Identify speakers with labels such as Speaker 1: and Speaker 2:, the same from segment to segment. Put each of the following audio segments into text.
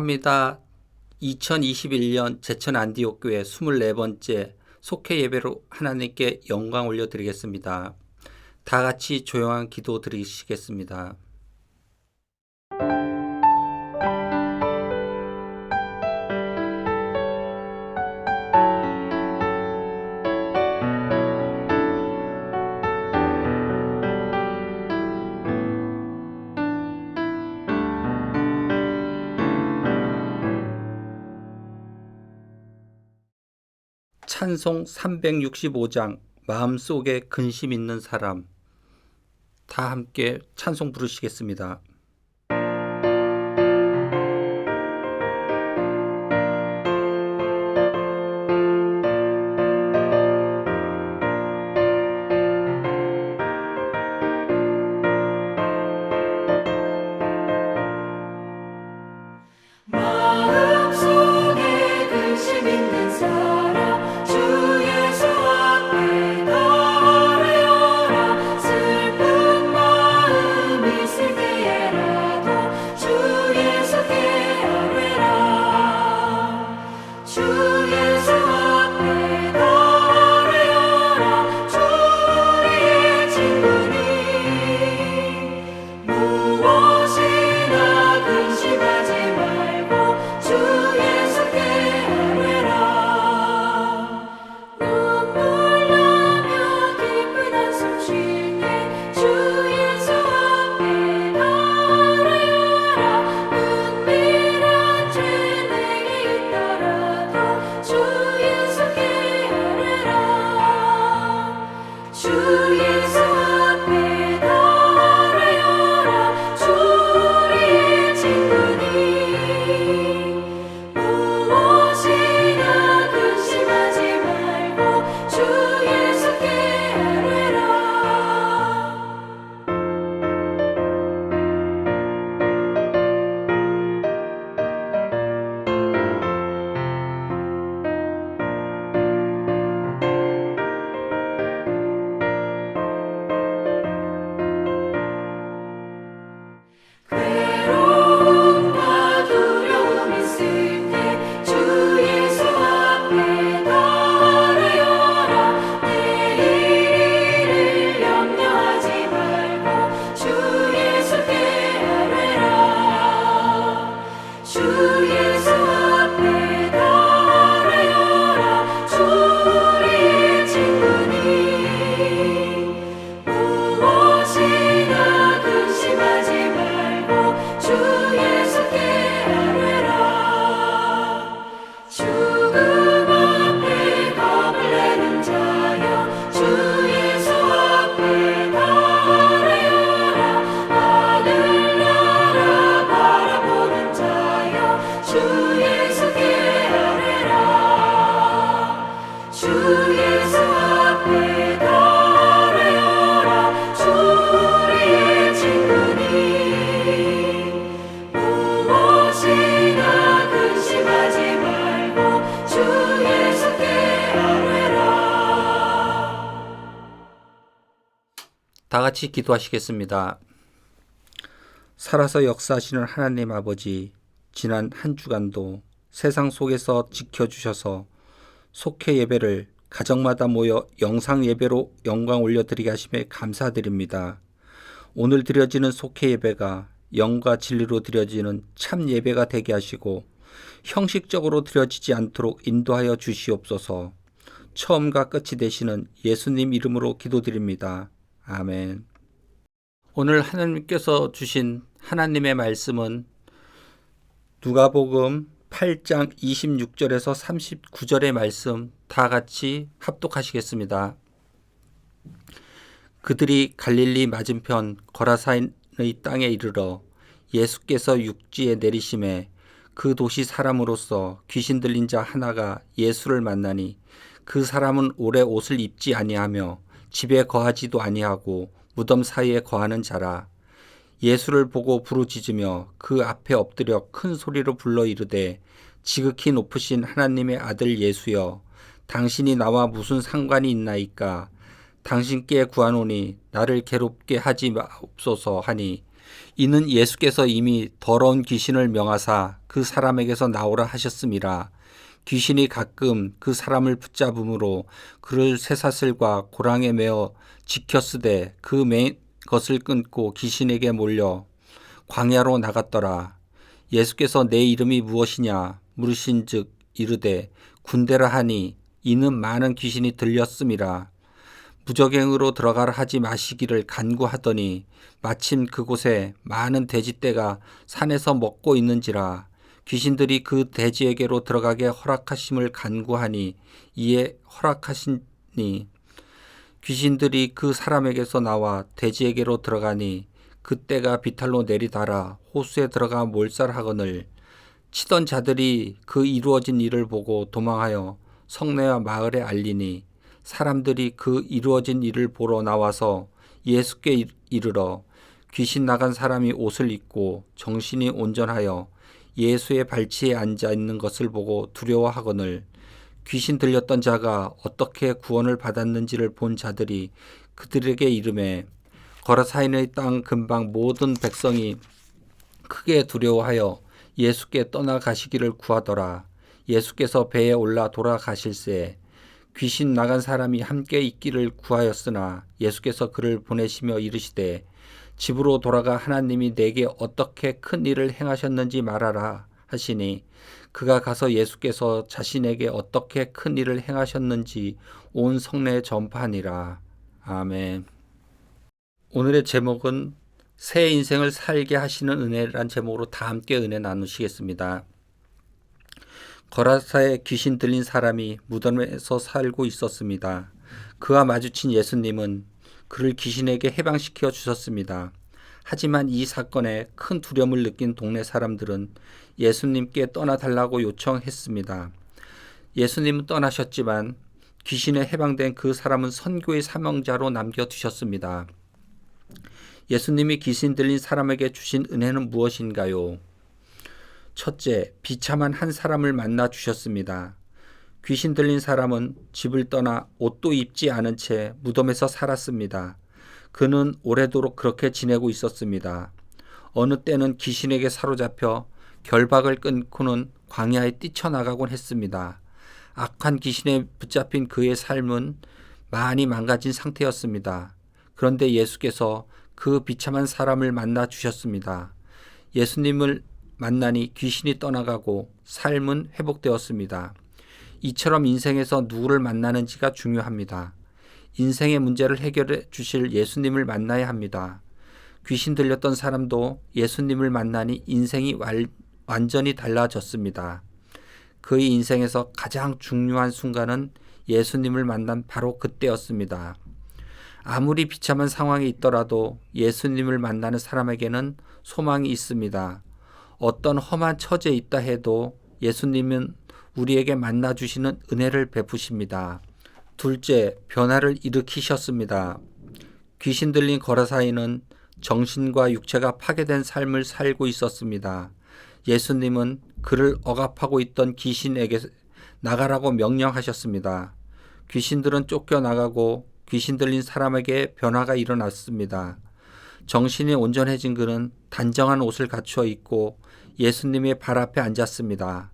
Speaker 1: 축하합니다. 2021년 제천 안디옥 교회 24번째 속회 예배로 하나님께 영광 올려드리겠습니다. 다 같이 조용한 기도 드리시겠습니다. 찬송 365장 마음속에 근심 있는 사람, 다 함께 찬송 부르시겠습니다.
Speaker 2: 마음속에 근심 있는 사람 주 예수 앞에 나아가라. 슬픈 마음 있을 때에라도 주 예수께 아뢰라. 주 예수 앞에 나아가라. 주 우리의 친구니 무엇이나 근심하지 말고 주 예수께 아뢰라. 눈물 나며 깊은 한숨 쉴 때 주 예수 앞에 나아가라. 은밀한 죄 내게 있더라도 주 예수께 아뢰라. 주 예수 앞에 나아가라. 주 우리의 친구니 무엇이나 근심하지 말고 주 예수께 아뢰라. 괴로움과 두려움 있을 때 주 예수 앞에 나아가라. 내일을 염려하지 말고 주 예수께 아뢰라. 주 예수 앞에 나아가라. 주 우리의 친구니 무엇이나 근심하지 말고 주 예수께 아뢰라. 죽음 앞에 겁을 내는 자여 주 예수 앞에 나아가라. 하늘나라 바라보는 자여 주 예수께 아뢰라. 주 예수 앞에 나아가라. 주 우리의 친구니 무엇이나 근심하지 말고 주 예수께 아뢰라.
Speaker 1: 다 같이 기도하시겠습니다. 살아서 역사하시는 하나님 아버지, 지난 한 주간도 세상 속에서 지켜주셔서 속회 예배를 가정마다 모여 영상 예배로 영광 올려드리게 하심에 감사드립니다. 오늘 드려지는 속회 예배가 영과 진리로 드려지는 참 예배가 되게 하시고 형식적으로 드려지지 않도록 인도하여 주시옵소서. 처음과 끝이 되시는 예수님 이름으로 기도드립니다. 아멘. 오늘 하나님께서 주신 하나님의 말씀은 누가복음 8장 26절에서 39절의 말씀 다 같이 합독하시겠습니다. 그들이 갈릴리 맞은편 거라사인의 땅에 이르러 예수께서 육지에 내리심에 그 도시 사람으로서 귀신 들린 자 하나가 예수를 만나니 그 사람은 오래 옷을 입지 아니하며 집에 거하지도 아니하고 무덤 사이에 거하는 자라. 예수를 보고 부르짖으며 그 앞에 엎드려 큰 소리로 불러 이르되 지극히 높으신 하나님의 아들 예수여, 당신이 나와 무슨 상관이 있나이까? 당신께 구하노니 나를 괴롭게 하지 마옵소서 하니 이는 예수께서 이미 더러운 귀신을 명하사 그 사람에게서 나오라 하셨음이라. 귀신이 가끔 그 사람을 붙잡음으로 그를 쇠사슬과 고랑에 매어 지켰으되 그 맨 것을 끊고 귀신에게 몰려 광야로 나갔더라. 예수께서 내 이름이 무엇이냐 물으신즉 이르되 군대라 하니 이는 많은 귀신이 들렸음이라. 무저갱으로 들어가라 하지 마시기를 간구하더니 마침 그곳에 많은 돼지떼가 산에서 먹고 있는지라. 귀신들이 그 돼지에게로 들어가게 허락하심을 간구하니 이에 허락하시니 귀신들이 그 사람에게서 나와 돼지에게로 들어가니 그때가 비탈로 내리달아 호수에 들어가 몰살하거늘 치던 자들이 그 이루어진 일을 보고 도망하여 성내와 마을에 알리니 사람들이 그 이루어진 일을 보러 나와서 예수께 이르러 귀신 나간 사람이 옷을 입고 정신이 온전하여 예수의 발치에 앉아 있는 것을 보고 두려워하거늘 귀신 들렸던 자가 어떻게 구원을 받았는지를 본 자들이 그들에게 이르매 거라사인의 땅 근방 모든 백성이 크게 두려워하여 예수께 떠나가시기를 구하더라. 예수께서 배에 올라 돌아가실새 귀신 나간 사람이 함께 있기를 구하였으나 예수께서 그를 보내시며 이르시되 집으로 돌아가 하나님이 내게 어떻게 큰 일을 행하셨는지 말하라 하시니 그가 가서 예수께서 자신에게 어떻게 큰 일을 행하셨는지 온 성내에 전파하니라. 아멘. 오늘의 제목은 새 인생을 살게 하시는 은혜란 제목으로 다 함께 은혜 나누시겠습니다. 거라사에 귀신 들린 사람이 무덤에서 살고 있었습니다. 그와 마주친 예수님은 그를 귀신에게 해방시켜 주셨습니다. 하지만 이 사건에 큰 두려움을 느낀 동네 사람들은 예수님께 떠나달라고 요청했습니다. 예수님은 떠나셨지만 귀신에 해방된 그 사람은 선교의 사명자로 남겨두셨습니다. 예수님이 귀신 들린 사람에게 주신 은혜는 무엇인가요? 첫째, 비참한 한 사람을 만나 주셨습니다. 귀신 들린 사람은 집을 떠나 옷도 입지 않은 채 무덤에서 살았습니다. 그는 오래도록 그렇게 지내고 있었습니다. 어느 때는 귀신에게 사로잡혀 결박을 끊고는 광야에 뛰쳐나가곤 했습니다. 악한 귀신에 붙잡힌 그의 삶은 많이 망가진 상태였습니다. 그런데 예수께서 그 비참한 사람을 만나 주셨습니다. 예수님을 만나니 귀신이 떠나가고 삶은 회복되었습니다. 이처럼 인생에서 누구를 만나는지가 중요합니다. 인생의 문제를 해결해 주실 예수님을 만나야 합니다. 귀신 들렸던 사람도 예수님을 만나니 인생이 완전히 달라졌습니다. 그의 인생에서 가장 중요한 순간은 예수님을 만난 바로 그때였습니다. 아무리 비참한 상황에 있더라도 예수님을 만나는 사람에게는 소망이 있습니다. 어떤 험한 처지에 있다 해도 예수님은 우리에게 만나주시는 은혜를 베푸십니다. 둘째, 변화를 일으키셨습니다. 귀신 들린 거라사인은 정신과 육체가 파괴된 삶을 살고 있었습니다. 예수님은 그를 억압하고 있던 귀신에게 나가라고 명령하셨습니다. 귀신들은 쫓겨나가고 귀신 들린 사람에게 변화가 일어났습니다. 정신이 온전해진 그는 단정한 옷을 갖추어 입고 예수님의 발 앞에 앉았습니다.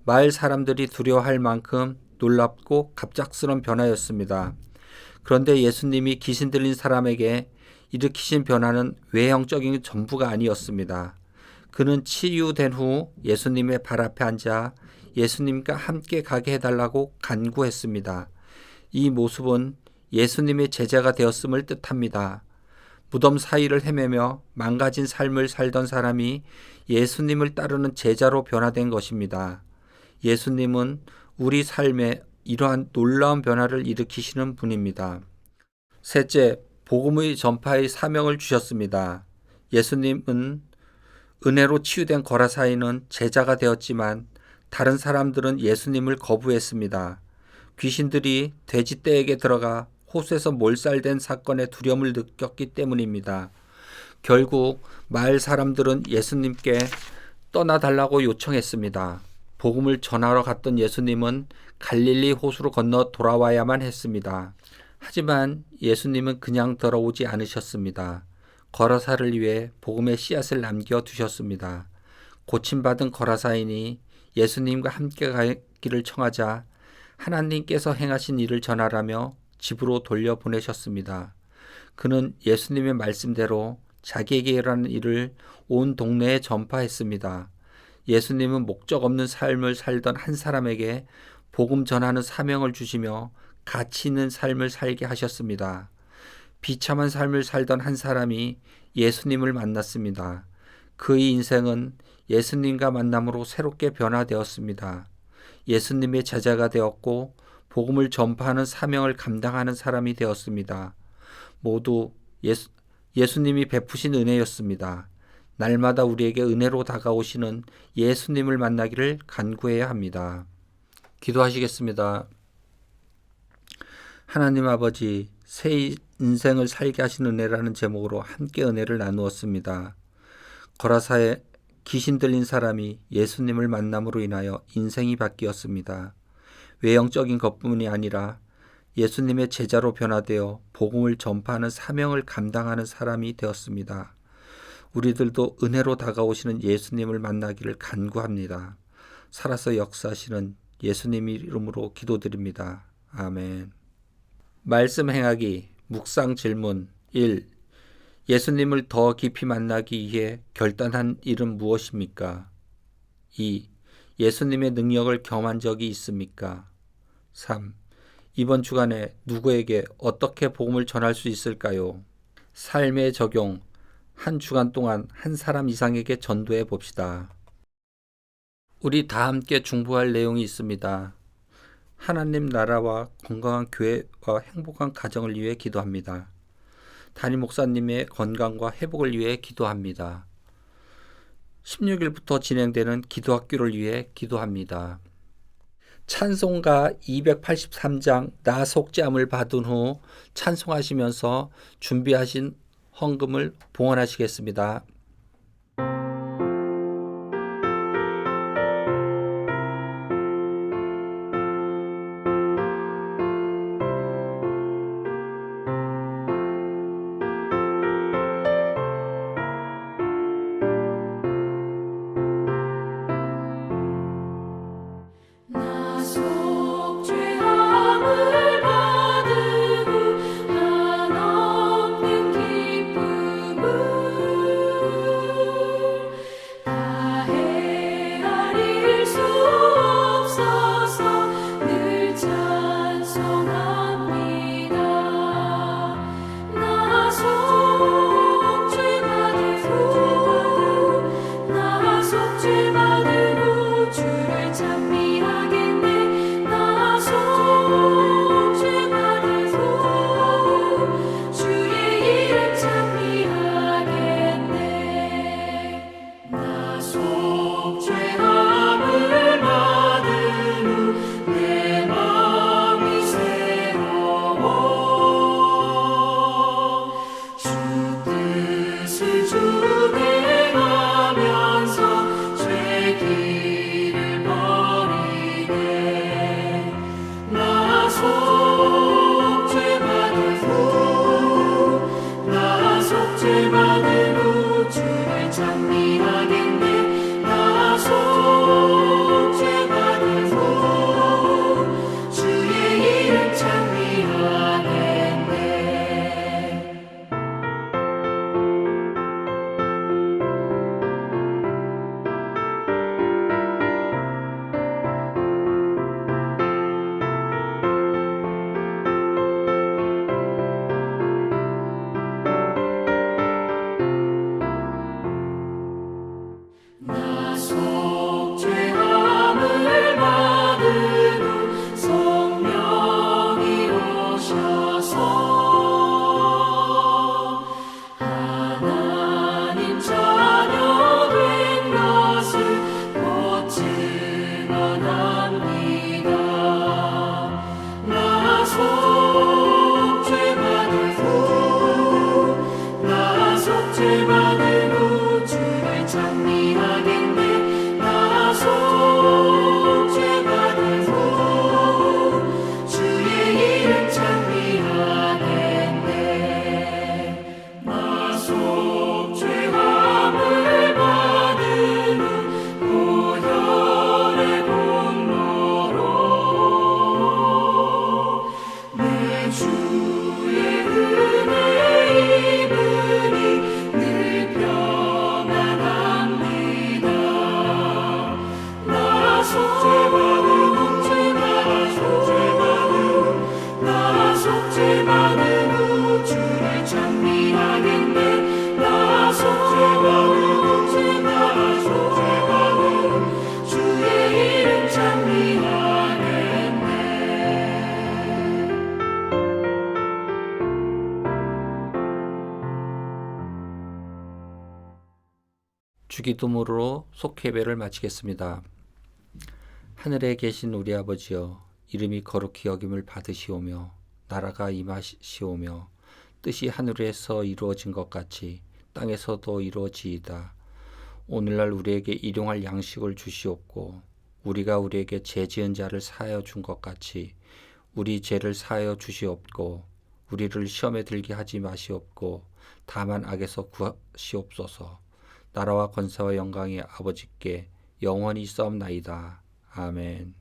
Speaker 1: 마을 사람들이 두려워할 만큼 놀랍고 갑작스러운 변화였습니다. 그런데 예수님이 귀신 들린 사람에게 일으키신 변화는 외형적인 전부가 아니었습니다. 그는 치유된 후 예수님의 발 앞에 앉아 예수님과 함께 가게 해달라고 간구했습니다. 이 모습은 예수님의 제자가 되었음을 뜻합니다. 무덤 사이를 헤매며 망가진 삶을 살던 사람이 예수님을 따르는 제자로 변화된 것입니다. 예수님은 우리 삶에 이러한 놀라운 변화를 일으키시는 분입니다. 셋째, 복음의 전파의 사명을 주셨습니다. 예수님은 은혜로 치유된 거라사인은 제자가 되었지만 다른 사람들은 예수님을 거부했습니다. 귀신들이 돼지떼에게 들어가 호수에서 몰살된 사건에 두려움을 느꼈기 때문입니다. 결국 마을 사람들은 예수님께 떠나달라고 요청했습니다. 복음을 전하러 갔던 예수님은 갈릴리 호수로 건너 돌아와야만 했습니다. 하지만 예수님은 그냥 돌아오지 않으셨습니다. 거라사를 위해 복음의 씨앗을 남겨 두셨습니다. 고침받은 거라사인이 예수님과 함께 가기를 청하자 하나님께서 행하신 일을 전하라며 집으로 돌려보내셨습니다. 그는 예수님의 말씀대로 자기에게 일하는 일을 온 동네에 전파했습니다. 예수님은 목적 없는 삶을 살던 한 사람에게 복음 전하는 사명을 주시며 가치 있는 삶을 살게 하셨습니다. 비참한 삶을 살던 한 사람이 예수님을 만났습니다. 그의 인생은 예수님과 만남으로 새롭게 변화되었습니다. 예수님의 제자가 되었고 복음을 전파하는 사명을 감당하는 사람이 되었습니다. 모두 예수님이 베푸신 은혜였습니다. 날마다 우리에게 은혜로 다가오시는 예수님을 만나기를 간구해야 합니다. 기도하시겠습니다. 하나님 아버지, 새 인생을 살게 하신 은혜라는 제목으로 함께 은혜를 나누었습니다. 거라사에 귀신 들린 사람이 예수님을 만남으로 인하여 인생이 바뀌었습니다. 외형적인 것뿐이 아니라 예수님의 제자로 변화되어 복음을 전파하는 사명을 감당하는 사람이 되었습니다. 우리들도 은혜로 다가오시는 예수님을 만나기를 간구합니다. 살아서 역사하시는 예수님 이름으로 기도드립니다. 아멘. 말씀 행하기 묵상 질문 1. 예수님을 더 깊이 만나기 위해 결단한 일은 무엇입니까? 2. 예수님의 능력을 경험한 적이 있습니까? 3. 이번 주간에 누구에게 어떻게 복음을 전할 수 있을까요? 삶의 적용. 한 주간 동안 한 사람 이상에게 전도해 봅시다. 우리 다 함께 중보할 내용이 있습니다. 하나님 나라와 건강한 교회와 행복한 가정을 위해 기도합니다. 담임 목사님의 건강과 회복을 위해 기도합니다. 16일부터 진행되는 기도학교를 위해 기도합니다. 찬송가 283장 나 속죄함을 받은 후 찬송하시면서 준비하신 헌금을 봉헌하시겠습니다.
Speaker 2: 나 속죄함을 받은 후 한없는 기쁨을
Speaker 1: 주기도문으로 속회배를 마치겠습니다. 하늘에 계신 우리 아버지여, 이름이 거룩히 여김을 받으시오며 나라가 임하시오며 뜻이 하늘에서 이루어진 것 같이 땅에서도 이루어지이다. 오늘날 우리에게 일용할 양식을 주시옵고 우리가 우리에게 죄 지은 자를 사하여 준 것 같이 우리 죄를 사하여 주시옵고 우리를 시험에 들게 하지 마시옵고 다만 악에서 구하시옵소서. 나라와 권세와 영광이 아버지께 영원히 있사옵나이다. 아멘.